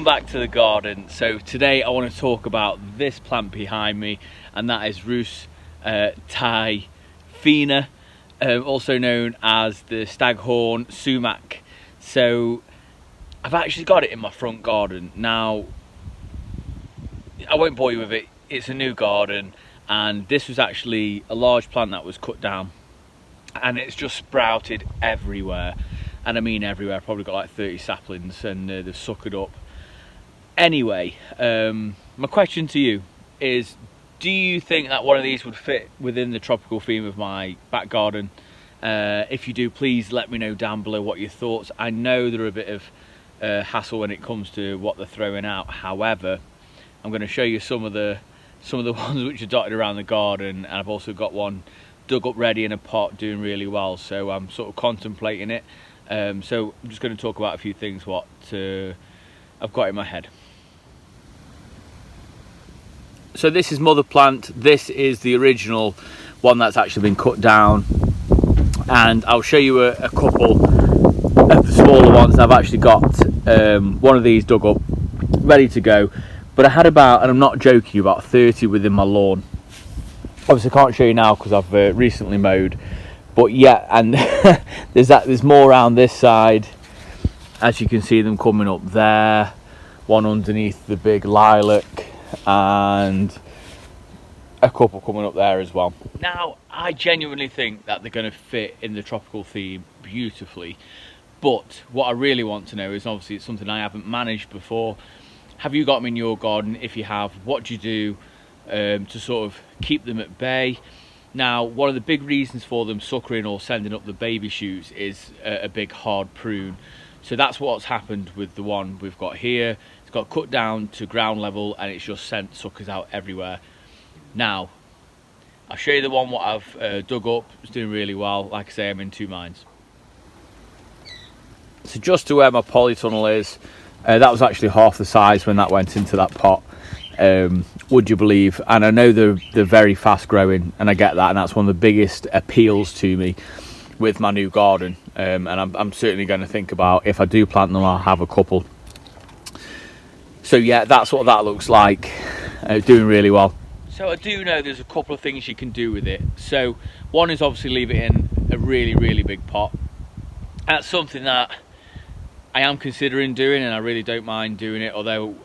back to the garden. So today I want to talk about this plant behind me, and that is RHUS typhina, also known as the staghorn sumac. So I've actually got it in my front garden. Now, I won't bore you with it, it's a new garden, and this was actually a large plant that was cut down, and it's just sprouted everywhere. And I mean everywhere. Probably got like 30 saplings, and they've suckered up. Anyway, my question to you is, do you think that one of these would fit within the tropical theme of my back garden? If you do, please let me know down below what your thoughts. I know they're a bit of hassle when it comes to what they're throwing out. However, I'm going to show you some of the ones which are dotted around the garden, and I've also got one dug up ready in a pot doing really well, so I'm sort of contemplating it. So I'm just going to talk about a few things what I've got in my head. So this is mother plant. This is the original one that's actually been cut down, and I'll show you a couple of the smaller ones. I've actually got one of these dug up ready to go, but I had about, and I'm not joking, about 30 within my lawn. Obviously I can't show you now because I've recently mowed, but yeah, and there's more around this side. As you can see them coming up there, one underneath the big lilac, and a couple coming up there as well. Now, I genuinely think that they're going to fit in the tropical theme beautifully, but what I really want to know is, obviously it's something I haven't managed before. Have you got them in your garden? If you have, what do you do to sort of keep them at bay? Now, one of the big reasons for them suckering or sending up the baby shoots is a big hard prune. So that's what's happened with the one we've got here. It's got cut down to ground level, and it's just sent suckers out everywhere. Now, I'll show you the one what I've dug up. It's doing really well. Like I say, I'm in two minds. So just to where my polytunnel is, that was actually half the size when that went into that pot. Would you believe? And I know they're very fast growing, and I get that, and that's one of the biggest appeals to me with my new garden. And I'm certainly going to think about, if I do plant them, I'll have a couple. So yeah, that's what that looks like. Doing really well. So I do know there's a couple of things you can do with it. So one is obviously leave it in a really big pot. That's something that I am considering doing, and I really don't mind doing it, although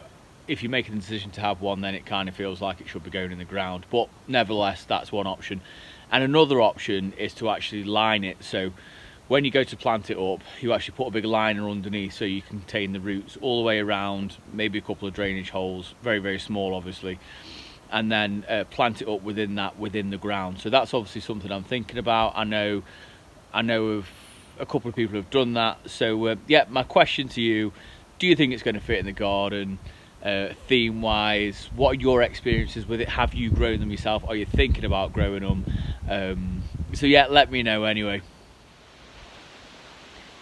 if you're making the decision to have one, then it kind of feels like it should be going in the ground. But nevertheless, that's one option. And another option is to actually line it. So when you go to plant it up, you actually put a big liner underneath so you can contain the roots all the way around, maybe a couple of drainage holes, very small obviously, and then plant it up within the ground. So that's obviously something I'm thinking about. I know of a couple of people who have done that. So yeah, my question to you, do you think it's going to fit in the garden? Theme wise, what are your experiences with it? Have you grown them yourself? Are you thinking about growing them? So yeah, let me know anyway.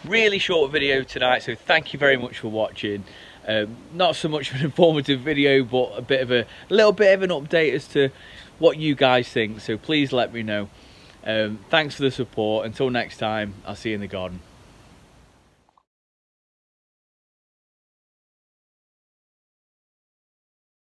Really short video tonight, so thank you very much for watching. Not so much of an informative video, but a little bit of an update as to what you guys think, so please let me know. Thanks for the support. Until next time, I'll see you in the garden.